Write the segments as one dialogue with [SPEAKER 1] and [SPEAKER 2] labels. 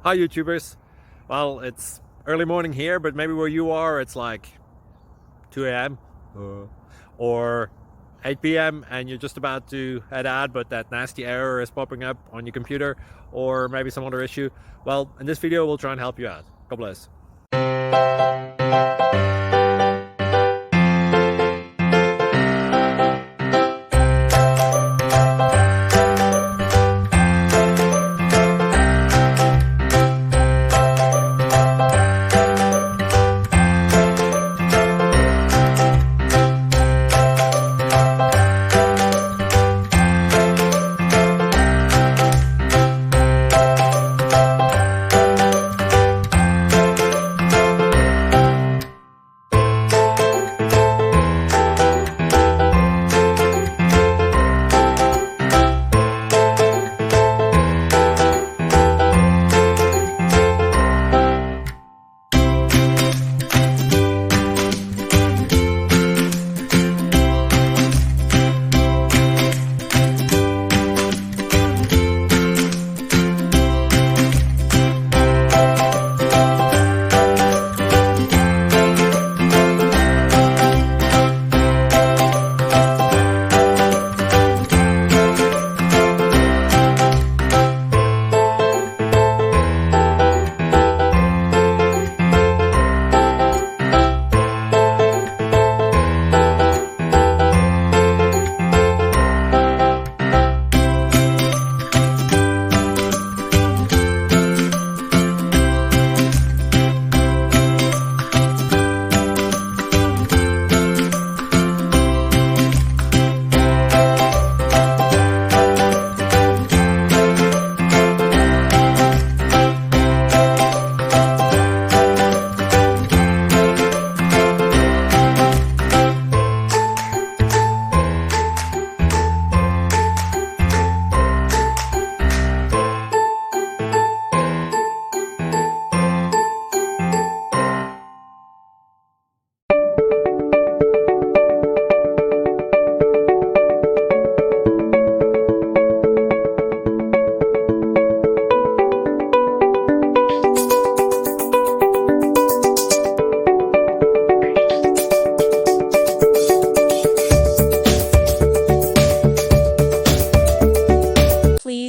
[SPEAKER 1] Hi YouTubers. Well, it's early morning here, but maybe where you are it's like 2 a.m. or 8 p.m. and you're just about to head out, but that nasty error is popping up on your computer, or maybe some other issue. Well, in this video we'll try and help you out. God bless.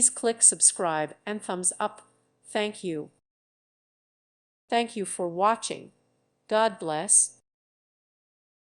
[SPEAKER 2] Please click subscribe and thumbs up. Thank you. Thank you for watching. God bless.